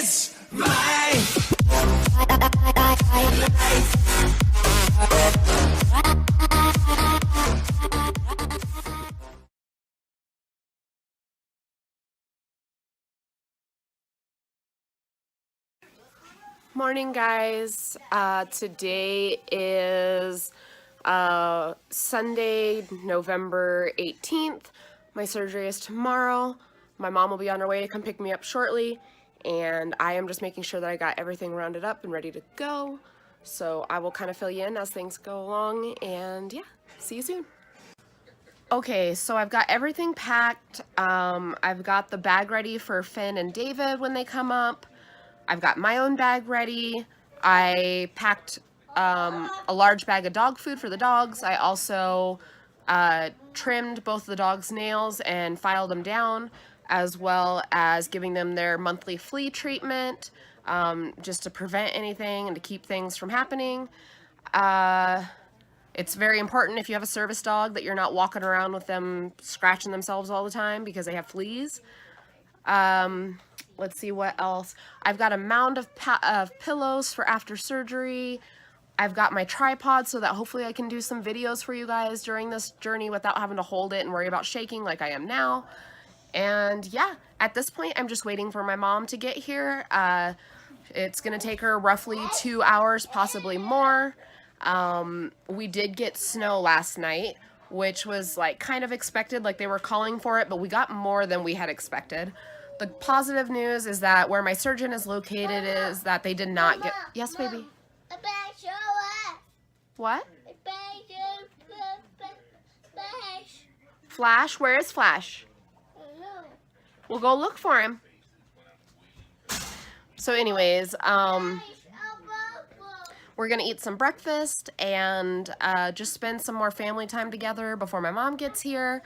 is my Morning, guys. Today is Sunday, November 18th. My surgery is tomorrow. My mom will be on her way to come pick me up shortly, and I am just making sure that I got everything rounded up and ready to go. So I will kind of fill you in as things go along, and yeah, see you soon. Okay, so I've got everything packed. I've got the bag ready for Finn and David when they come up. I've got my own bag ready. I packed a large bag of dog food for the dogs. I also trimmed both of the dogs' nails and filed them down, as well as giving them their monthly flea treatment, just to prevent anything and to keep things from happening. It's very important if you have a service dog that you're not walking around with them scratching themselves all the time because they have fleas. Let's see what else. I've got a mound of pillows for after surgery. I've got my tripod so that hopefully I can do some videos for you guys during this journey without having to hold it and worry about shaking like I am now. And yeah, at this point, I'm just waiting for my mom to get here. It's gonna take her roughly 2 hours, possibly more. We did get snow last night, which was like kind of expected, like they were calling for it, but we got more than we had expected. The positive news is that where my surgeon is located is that they did not get... Yes, baby? What? Flash? Where is Flash? We'll go look for him. So anyways, we're gonna eat some breakfast and just spend some more family time together before my mom gets here.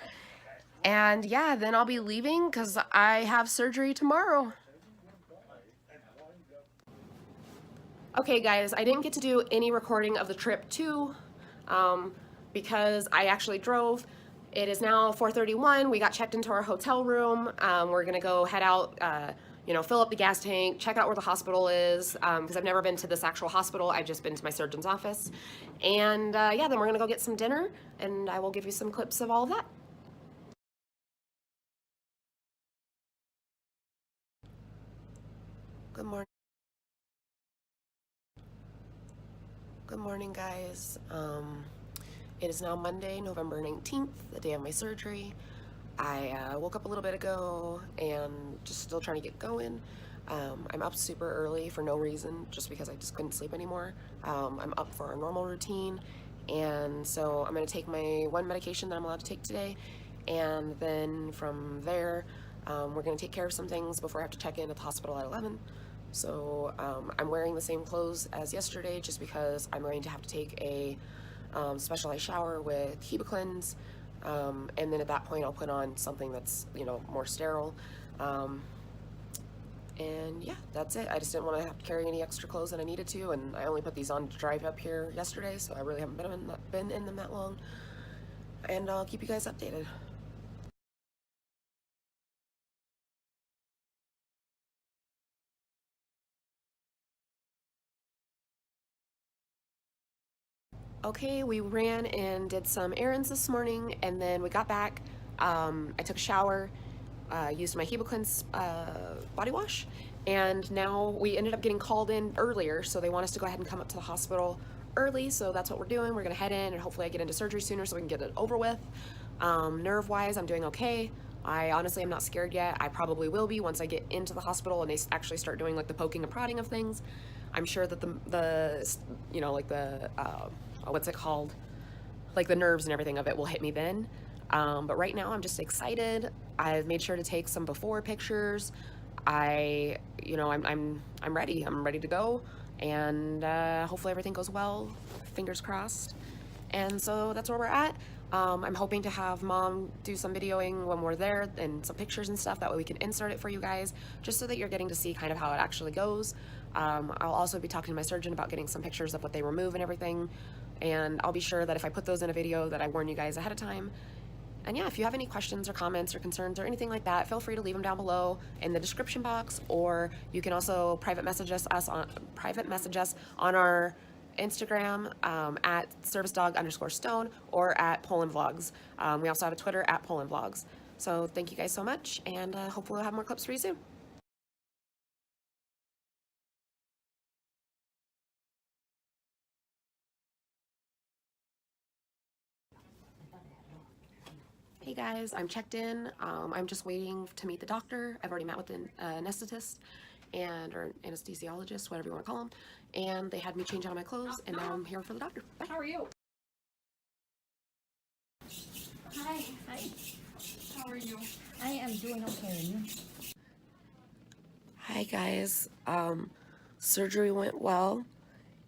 And yeah, then I'll be leaving because I have surgery tomorrow. Okay guys, I didn't get to do any recording of the trip too because I actually drove. It is now 4:31. We got checked into our hotel room. We're gonna go head out, you know, fill up the gas tank, check out where the hospital is, because I've never been to this actual hospital. I've just been to my surgeon's office. And yeah, then we're gonna go get some dinner and I will give you some clips of all of that. Good morning. Good morning, guys. It is now Monday, November 19th, the day of my surgery. I woke up a little bit ago and just still trying to get going. I'm up super early for no reason, just because I just couldn't sleep anymore. I'm up for a normal routine, and so I'm going to take my one medication that I'm allowed to take today, and then from there, we're going to take care of some things before I have to check in at the hospital at 11. So I'm wearing the same clothes as yesterday just because I'm going to have to take a specialized shower with Hotline, and then at that point I'll put on something that's, you know, more sterile. And yeah, that's it. I just didn't want to have to carry any extra clothes than I needed to, and I only put these on to drive up here yesterday, so I really haven't been in them that long. And I'll keep you guys updated. Okay, we ran and did some errands this morning, and then we got back. I took a shower, used my Hotline body wash, and now we ended up getting called in earlier, so they want us to go ahead and come up to the hospital early, so that's what we're doing. We're gonna head in, and hopefully I get into surgery sooner so we can get it over with. Nerve-wise, I'm doing okay. I honestly am not scared yet. I probably will be once I get into the hospital and they actually start doing like the poking and prodding of things. I'm sure that the you know, like the what's it called, like the nerves and everything of it will hit me then. But right now I'm just excited. I've made sure to take some before pictures. I'm ready. I'm ready to go, and hopefully everything goes well. Fingers crossed. And so that's where we're at. I'm hoping to have Mom do some videoing when we're there and some pictures and stuff. That way we can insert it for you guys, just so that you're getting to see kind of how it actually goes. I'll also be talking to my surgeon about getting some pictures of what they remove and everything. And I'll be sure that if I put those in a video that I warn you guys ahead of time. And yeah, if you have any questions or comments or concerns or anything like that, feel free to leave them down below in the description box, or you can also private message us on our Instagram at servicedog_stone or at Poland Vlogs. We also have a Twitter at Poland Vlogs. So thank you guys so much, and hopefully we'll have more clips for you soon. Hey guys, I'm checked in. I'm just waiting to meet the doctor. I've already met with an anesthetist or anesthesiologist, whatever you want to call them. And they had me change out of my clothes, and now I'm here for the doctor. Bye. How are you? Hi. Hi. How are you? I am doing okay. Hi guys. Surgery went well,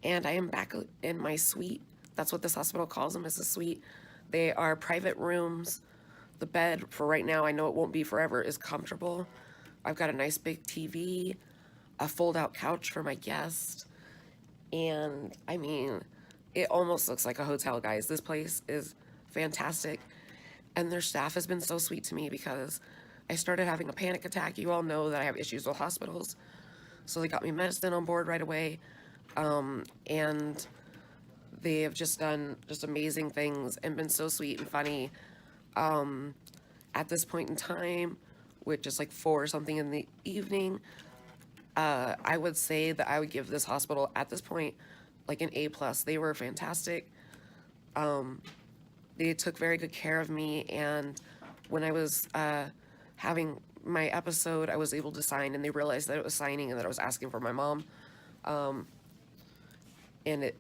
and I am back in my suite. That's what this hospital calls them, is a suite. They are private rooms. The bed, for right now, I know it won't be forever, is comfortable. I've got a nice big TV, a fold-out couch for my guest, and I mean, it almost looks like a hotel, guys. This place is fantastic, and their staff has been so sweet to me because I started having a panic attack. You all know that I have issues with hospitals, so they got me medicine on board right away, and they have just done amazing things and been so sweet and funny. At this point in time, which is like 4 or something in the evening, I would say that I would give this hospital at this point like an A+. They were fantastic. They took very good care of me, and when I was having my episode, I was able to sign, and they realized that it was signing and that I was asking for my mom. And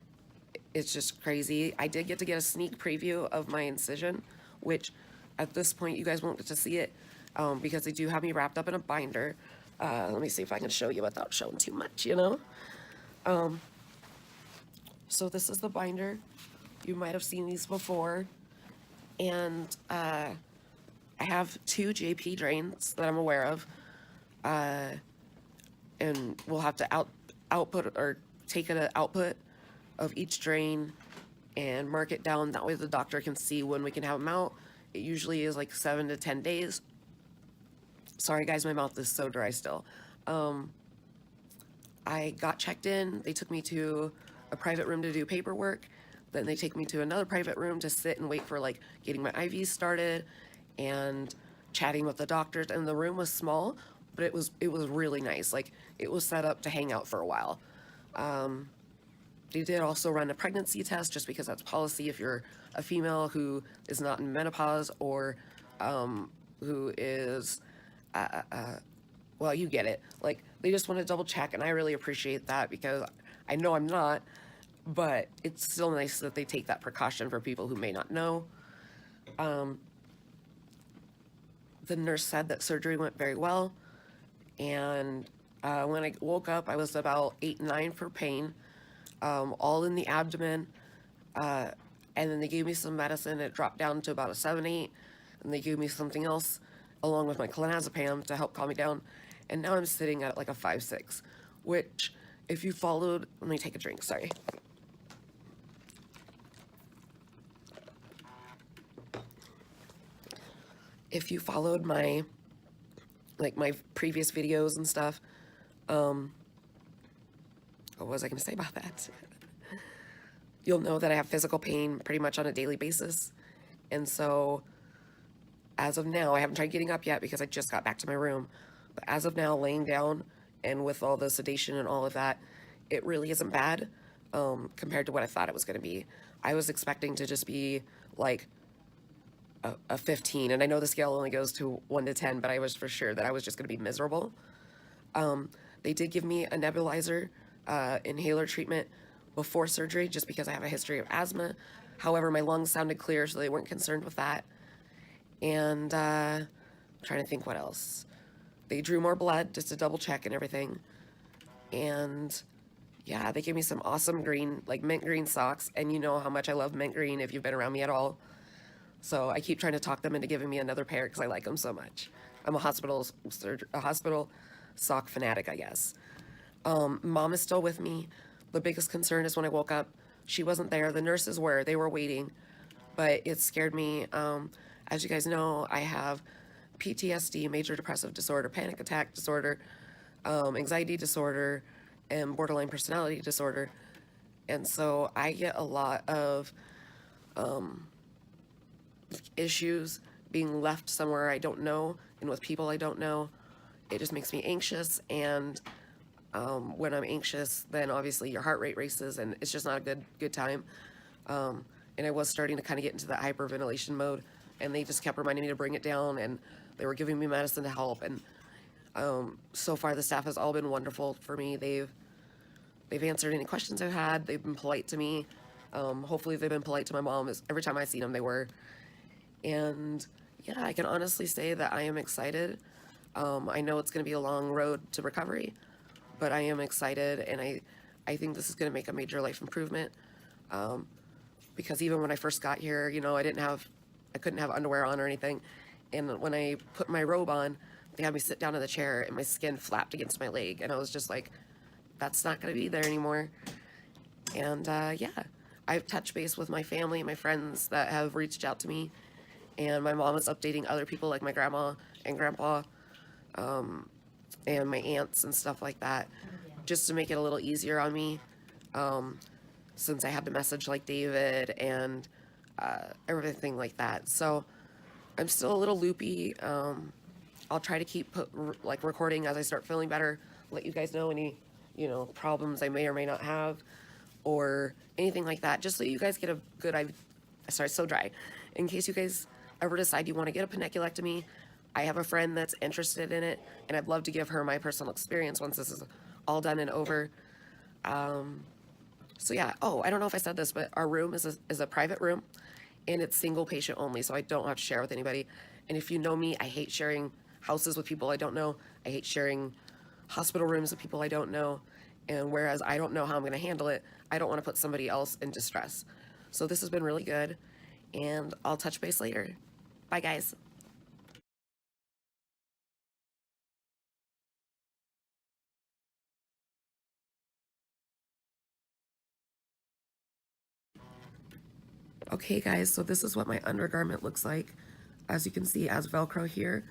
it's just crazy. I did get to get a sneak preview of my incision, which at this point you guys won't get to see it because they do have me wrapped up in a binder. Let me see if I can show you without showing too much, you know? So this is the binder. You might have seen these before. And I have 2 JP drains that I'm aware of. And we'll have to output or take an output of each drain and mark it down. That way the doctor can see when we can have them out. It usually is like 7 to 10 days. Sorry guys, my mouth is so dry still. I got checked in. They took me to a private room to do paperwork. Then they take me to another private room to sit and wait for like getting my IVs started and chatting with the doctors. And the room was small, but it was really nice. Like, it was set up to hang out for a while. They did also run a pregnancy test just because that's policy if you're a female who is not in menopause or who is, well, you get it. Like, they just want to double check, and I really appreciate that because I know I'm not, but it's still nice that they take that precaution for people who may not know. The nurse said that surgery went very well, and when I woke up, I was about 8-9 for pain. All in the abdomen, and then they gave me some medicine. It dropped down to about a 7-8, and they gave me something else along with my clonazepam to help calm me down, and now I'm sitting at like a 5-6, which if you followed, let me take a drink, sorry. If you followed my previous videos and stuff, what was I going to say about that? You'll know that I have physical pain pretty much on a daily basis. And so as of now, I haven't tried getting up yet because I just got back to my room. But as of now, laying down and with all the sedation and all of that, it really isn't bad compared to what I thought it was going to be. I was expecting to just be like a 15. And I know the scale only goes to 1 to 10, but I was for sure that I was just going to be miserable. They did give me a nebulizer inhaler treatment before surgery just because I have a history of asthma. However, my lungs sounded clear, so they weren't concerned with that. And I'm trying to think what else. They drew more blood just to double check and everything. And yeah, they gave me some awesome green, like mint green socks. And you know how much I love mint green if you've been around me at all. So I keep trying to talk them into giving me another pair because I like them so much. I'm a hospital sock fanatic, I guess. Mom is still with me. The biggest concern is when I woke up, she wasn't there. The nurses were. They were waiting. But it scared me. As you guys know, I have PTSD, major depressive disorder, panic attack disorder, anxiety disorder, and borderline personality disorder. And so I get a lot of issues being left somewhere I don't know and with people I don't know. It just makes me anxious, and when I'm anxious, then obviously your heart rate races, and it's just not a good time. And I was starting to kind of get into that hyperventilation mode, and they just kept reminding me to bring it down, and they were giving me medicine to help. And so far, the staff has all been wonderful for me. They've answered any questions I've had. They've been polite to me. Hopefully, they've been polite to my mom. Every time I've seen them, they were. And yeah, I can honestly say that I am excited. I know it's going to be a long road to recovery, but I am excited, and I think this is going to make a major life improvement. Because even when I first got here, you know, I couldn't have underwear on or anything. And when I put my robe on, they had me sit down in the chair, and my skin flapped against my leg. And I was just like, that's not going to be there anymore. And yeah, I've touched base with my family, my friends that have reached out to me. And my mom is updating other people like my grandma and grandpa, and my aunts and stuff like that, just to make it a little easier on me. Since I had to message like David and everything like that. So I'm still a little loopy. I'll try to keep recording as I start feeling better, let you guys know any, you know, problems I may or may not have or anything like that, just so you guys get a good idea. Sorry, so dry. In case you guys ever decide you want to get a panniculectomy, I have a friend that's interested in it, and I'd love to give her my personal experience once this is all done and over. So yeah, oh, I don't know if I said this, but our room is a private room, and it's single patient only, so I don't have to share with anybody. And if you know me, I hate sharing houses with people I don't know. I hate sharing hospital rooms with people I don't know. And whereas I don't know how I'm going to handle it, I don't want to put somebody else in distress. So this has been really good, and I'll touch base later. Bye, guys. Okay, guys, so this is what my undergarment looks like. As you can see, it has Velcro here,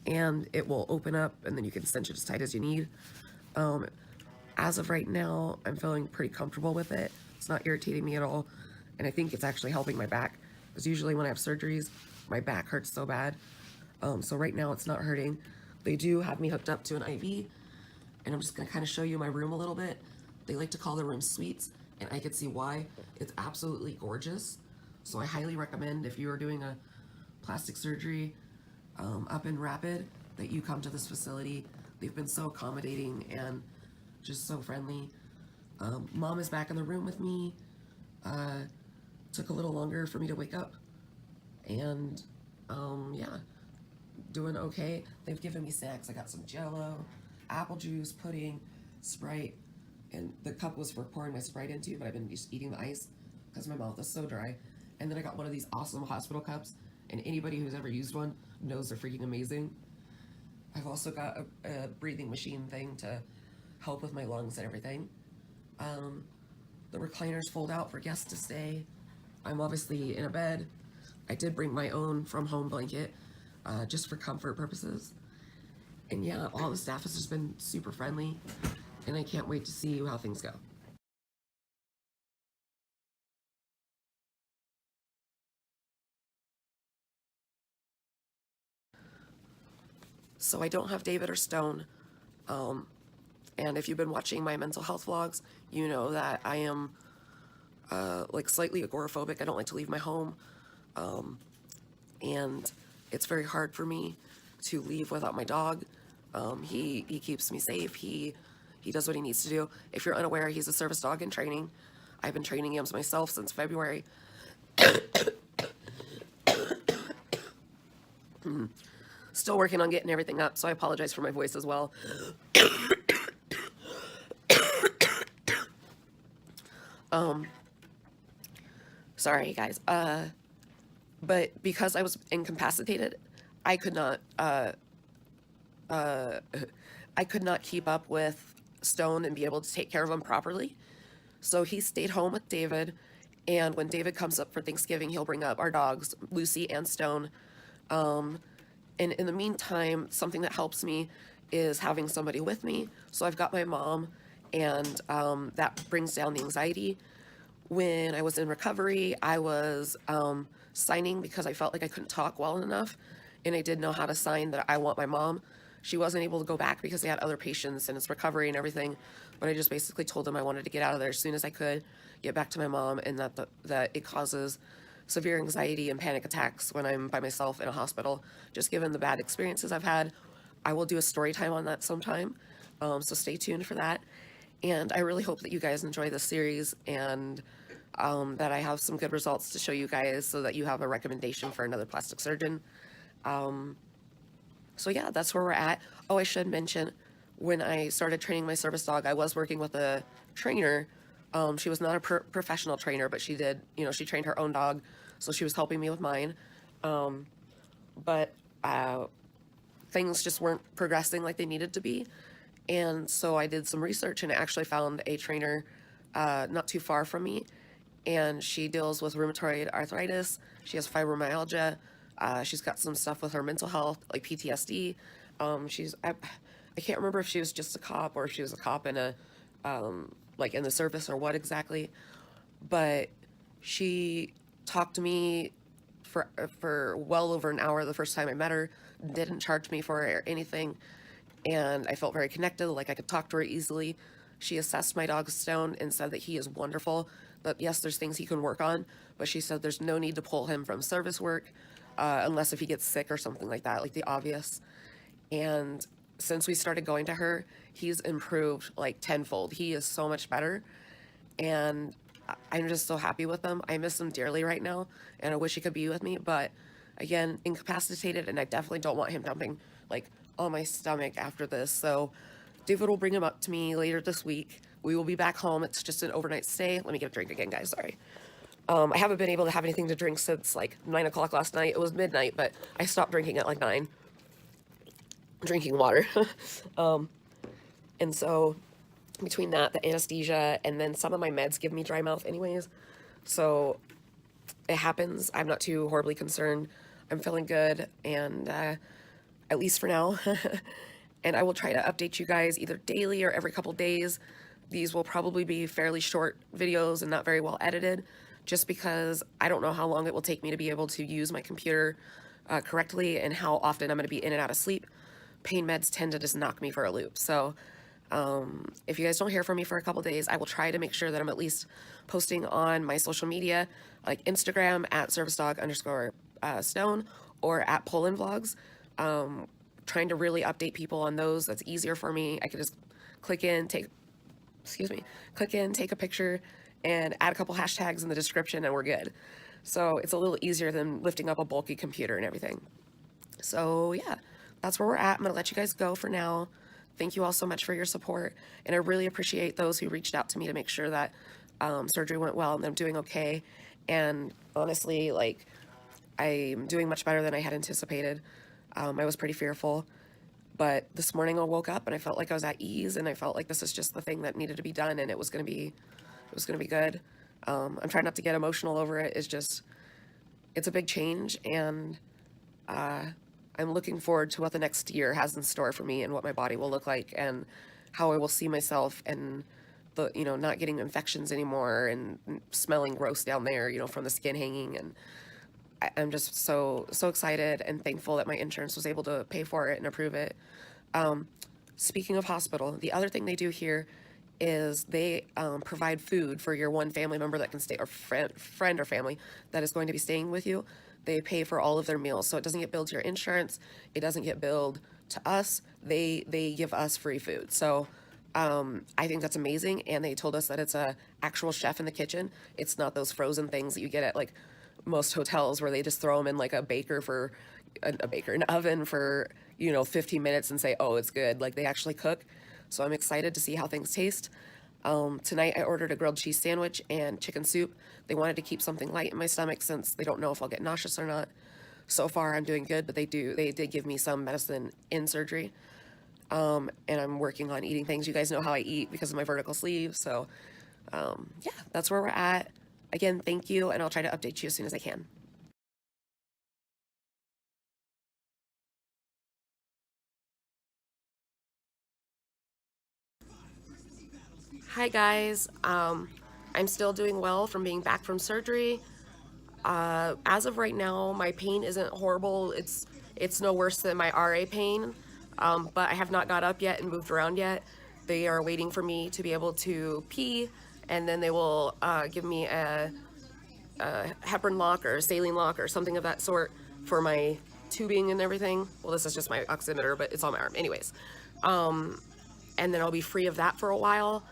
and it will open up, and then you can cinch it as tight as you need. As of right now, I'm feeling pretty comfortable with it. It's not irritating me at all, and I think it's actually helping my back, because usually when I have surgeries, my back hurts so bad. So right now it's not hurting. They do have me hooked up to an IV, and I'm just gonna kind of show you my room a little bit. They like to call their room suites, and I could see why. It's absolutely gorgeous. So I highly recommend, if you are doing a plastic surgery up in Rapid, that you come to this facility. They've been so accommodating and just so friendly. Mom is back in the room with me. Took a little longer for me to wake up, and yeah, doing okay. They've given me snacks. I got some Jell-O, apple juice, pudding, Sprite, and the cup was for pouring my Sprite into, but I've been just eating the ice because my mouth is so dry. And then I got one of these awesome hospital cups, and anybody who's ever used one knows they're freaking amazing. I've also got a breathing machine thing to help with my lungs and everything. The recliners fold out for guests to stay. I'm obviously in a bed. I did bring my own from home blanket, just for comfort purposes. And yeah, all the staff has just been super friendly, and I can't wait to see how things go. So I don't have David or Stone. And if you've been watching my mental health vlogs, you know that I am like slightly agoraphobic. I don't like to leave my home. And it's very hard for me to leave without my dog. He keeps me safe. He does what he needs to do. If you're unaware, he's a service dog in training. I've been training him myself since February. Still working on getting everything up, so I apologize for my voice as well. Sorry guys. But because I was incapacitated, I could not keep up with Stone and be able to take care of him properly. So he stayed home with David, and when David comes up for Thanksgiving, he'll bring up our dogs, Lucy and Stone, And in the meantime, something that helps me is having somebody with me. So I've got my mom, and that brings down the anxiety. When I was in recovery, I was signing because I felt like I couldn't talk well enough, and I did know how to sign that I want my mom. She wasn't able to go back because they had other patients and it's recovery and everything, but I just basically told them I wanted to get out of there as soon as I could, get back to my mom, and that it causes severe anxiety and panic attacks when I'm by myself in a hospital, just given the bad experiences I've had. I will do a story time on that sometime, so stay tuned for that. And I really hope that you guys enjoy this series, and that I have some good results to show you guys so that you have a recommendation for another plastic surgeon. So yeah, that's where we're at. Oh, I should mention, when I started training my service dog, I was working with a trainer. She was not a professional trainer, but she did, she trained her own dog, so she was helping me with mine. But things just weren't progressing like they needed to be. And so I did some research and actually found a trainer not too far from me. And she deals with rheumatoid arthritis. She has fibromyalgia. She's got some stuff with her mental health, like PTSD. I can't remember if she was just a cop or if she was a cop in like in the service or what exactly. But she talked to me for well over an hour the first time I met her, didn't charge me for it or anything. And I felt very connected, like I could talk to her easily. She assessed my dog's stone and said that he is wonderful, that yes, there's things he can work on, but she said there's no need to pull him from service work unless if he gets sick or something like that, like the obvious. And since we started going to her, he's improved like tenfold. He is so much better, and I'm just so happy with him. I miss him dearly right now, and I wish he could be with me, but again, incapacitated, and I definitely don't want him dumping like on my stomach after this. So David will bring him up to me later this week. We will be back home. It's just an overnight stay. Let me get a drink again, guys. Sorry. I haven't been able to have anything to drink since like 9 o'clock last night. It was midnight, but I stopped drinking at like 9. Drinking water. And so between that, the anesthesia, and then some of my meds give me dry mouth anyways. So it happens. I'm not too horribly concerned. I'm feeling good, and at least for now. And I will try to update you guys either daily or every couple days. These will probably be fairly short videos and not very well edited, just because I don't know how long it will take me to be able to use my computer correctly and how often I'm going to be in and out of sleep. Pain meds tend to just knock me for a loop. So if you guys don't hear from me for a couple days, I will try to make sure that I'm at least posting on my social media, like Instagram at servicedog_stone or at Poland Vlogs. Trying to really update people on those. That's easier for me. I could just click in, take a picture and add a couple hashtags in the description, and we're good. So it's a little easier than lifting up a bulky computer and everything. So yeah, that's where we're at. I'm gonna let you guys go for now. Thank you all so much for your support, and I really appreciate those who reached out to me to make sure that surgery went well and I'm doing okay. And honestly, like, I'm doing much better than I had anticipated. I was pretty fearful, but this morning I woke up and I felt like I was at ease, and I felt like this is just the thing that needed to be done, and it was gonna be good. I'm trying not to get emotional over it. It's a big change, and I'm looking forward to what the next year has in store for me and what my body will look like and how I will see myself, and not getting infections anymore and smelling gross down there, from the skin hanging. And I'm just so excited and thankful that my insurance was able to pay for it and approve it. Speaking of hospital, the other thing they do here is they provide food for your one family member that can stay, or friend or family that is going to be staying with you. They pay for all of their meals, so it doesn't get billed to your insurance. It doesn't get billed to us. They give us free food. So I think that's amazing, and they told us that it's a actual chef in the kitchen. It's not those frozen things that you get at like most hotels where they just throw them in like an oven for 15 minutes and say, oh, it's good. Like, they actually cook. So I'm excited to see how things taste. Tonight I ordered a grilled cheese sandwich and chicken soup. They wanted to keep something light in my stomach since they don't know if I'll get nauseous or not. So far I'm doing good, but they did give me some medicine in surgery. And I'm working on eating things. You guys know how I eat because of my vertical sleeve. So yeah, that's where we're at. Again, thank you, and I'll try to update you as soon as I can. Hi guys, I'm still doing well from being back from surgery. As of right now, my pain isn't horrible. It's no worse than my RA pain, but I have not got up yet and moved around yet. They are waiting for me to be able to pee, and then they will give me a heparin lock or a saline lock or something of that sort for my tubing and everything. Well, this is just my oximeter, but it's on my arm. Anyways, and then I'll be free of that for a while.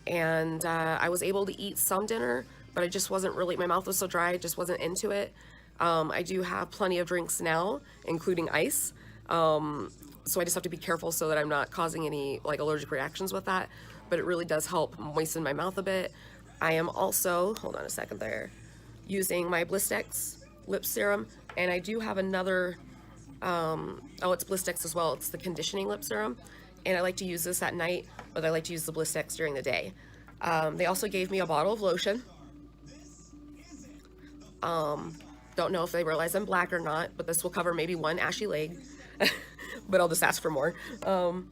And I was able to eat some dinner, but I just wasn't really, my mouth was so dry, I just wasn't into it. I do have plenty of drinks now, including ice. So I just have to be careful so that I'm not causing any like allergic reactions with that, but it really does help moisten my mouth a bit. I am also, hold on a second there, using my Blistex lip serum, and I do have another, it's Blistex as well, it's the conditioning lip serum, and I like to use this at night, but I like to use the Blistex during the day. They also gave me a bottle of lotion. Don't know if they realize I'm black or not, but this will cover maybe one ashy leg, but I'll just ask for more. And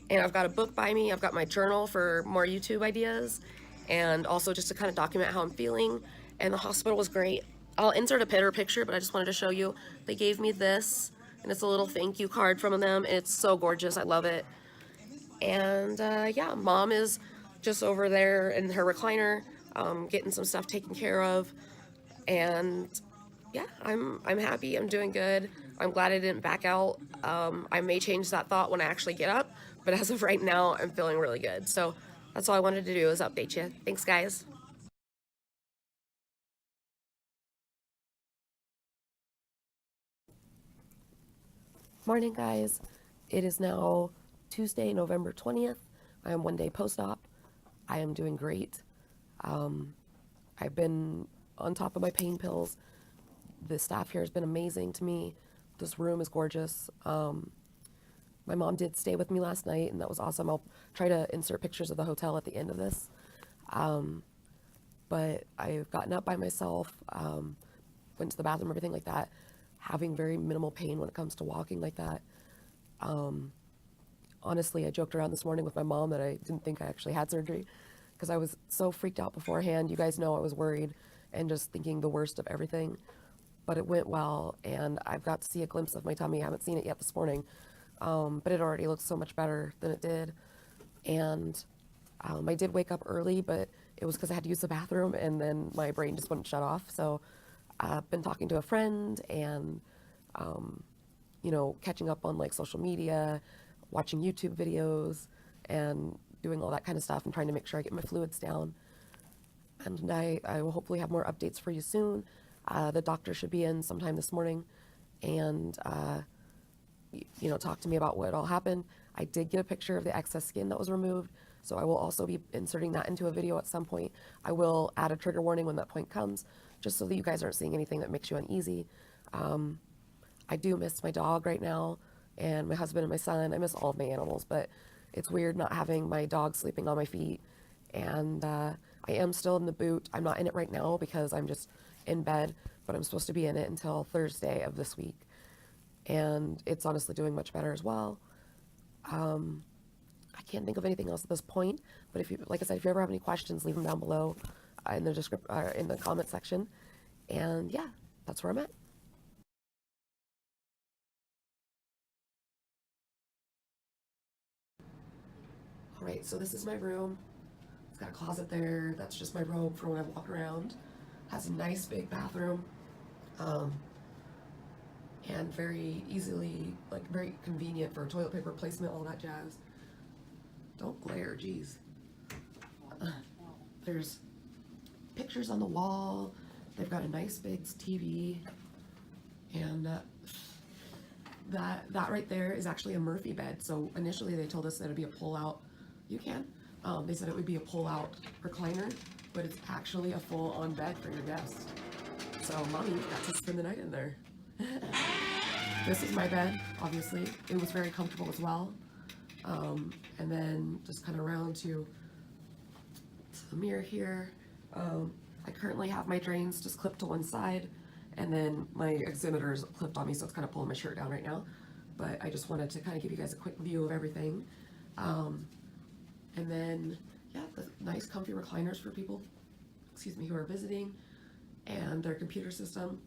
I've got a book by me, I've got my journal for more YouTube ideas, and also just to kind of document how I'm feeling. And the hospital was great. I'll insert a picture, but I just wanted to show you. They gave me this, and it's a little thank you card from them. It's so gorgeous, I love it. And yeah, mom is just over there in her recliner, getting some stuff taken care of. And yeah, I'm happy, I'm doing good. I'm glad I didn't back out. I may change that thought when I actually get up, but as of right now, I'm feeling really good. So that's all I wanted to do is update you. Thanks, guys. Morning, guys. It is now Tuesday, November 20th. I am one day post-op. I am doing great. I've been on top of my pain pills. The staff here has been amazing to me. This room is gorgeous. My mom did stay with me last night, and that was awesome. I'll try to insert pictures of the hotel at the end of this. But I've gotten up by myself, went to the bathroom, everything like that, having very minimal pain when it comes to walking like that. Honestly, I joked around this morning with my mom that I didn't think I actually had surgery because I was so freaked out beforehand. You guys know I was worried and just thinking the worst of everything, but it went well, and I've got to see a glimpse of my tummy. I haven't seen it yet this morning, but it already looks so much better than it did. And I did wake up early, but it was because I had to use the bathroom, and then my brain just wouldn't shut off. So I've been talking to a friend and, you know, catching up on like social media, watching YouTube videos, and doing all that kind of stuff and trying to make sure I get my fluids down. And I will hopefully have more updates for you soon. The doctor should be in sometime this morning and, you know, talk to me about what all happened. I did get a picture of the excess skin that was removed, so I will also be inserting that into a video at some point. I will add a trigger warning when that point comes, just so that you guys aren't seeing anything that makes you uneasy. I do miss my dog right now, and my husband and my son. I miss all of my animals, but it's weird not having my dog sleeping on my feet. And I am still in the boot. I'm not in it right now because I'm just in bed, but I'm supposed to be in it until Thursday of this week. And it's honestly doing much better as well. I can't think of anything else at this point, but if you, like I said, if you ever have any questions, leave them down below in the comment section. And yeah, that's where I'm at. All right, so this is my room. It's got a closet there. That's just my robe for when I walk around. Has a nice big bathroom. And very easily, like very convenient for toilet paper placement, all that jazz. Don't glare, geez. There's pictures on the wall. They've got a nice big TV. And that right there is actually a Murphy bed. So initially they told us that it'd be a pull-out. You can. They said it would be a pull-out recliner, but it's actually a full-on bed for your guest. So mommy got to spend the night in there. This is my bed, obviously. It was very comfortable as well. And then just kind of around to the mirror here. I currently have my drains just clipped to one side, and then my oximeter is clipped on me, so it's kind of pulling my shirt down right now. But I just wanted to kind of give you guys a quick view of everything. And then yeah, the nice comfy recliners for people, excuse me, who are visiting, and their computer system.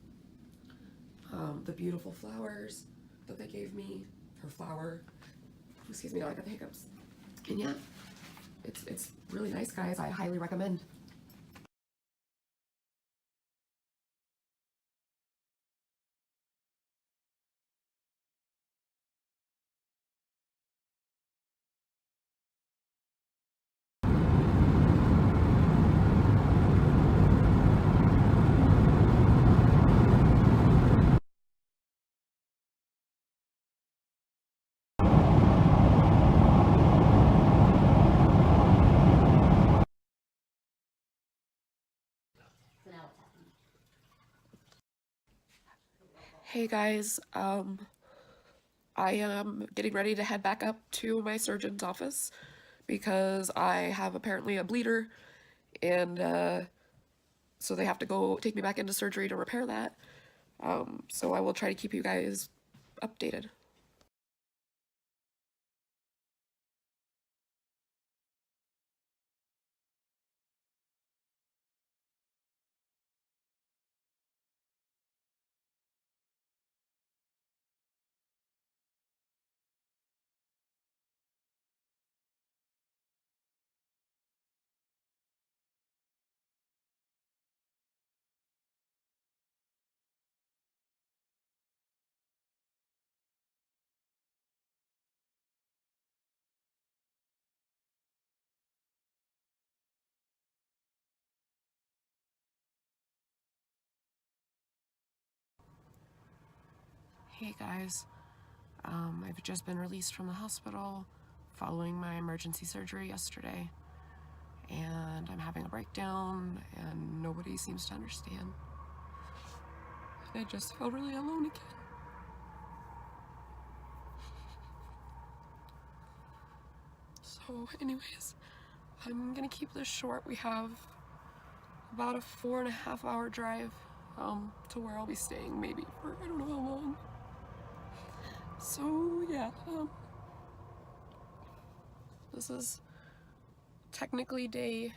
The beautiful flowers that they gave me, her flower, excuse me, now I got the hiccups. And yeah, it's really nice, guys. I highly recommend. Hey guys, I am getting ready to head back up to my surgeon's office because I have apparently a bleeder, and so they have to go take me back into surgery to repair that. So I will try to keep you guys updated. Hey guys, I've just been released from the hospital following my emergency surgery yesterday, and I'm having a breakdown and nobody seems to understand. I just feel really alone again. So anyways, I'm gonna keep this short. We have about a 4.5 hour drive to where I'll be staying, maybe for I don't know how long. So yeah, this is technically day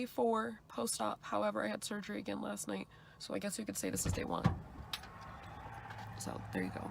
4 post-op. However, I had surgery again last night, so I guess you could say this is day 1. So there you go.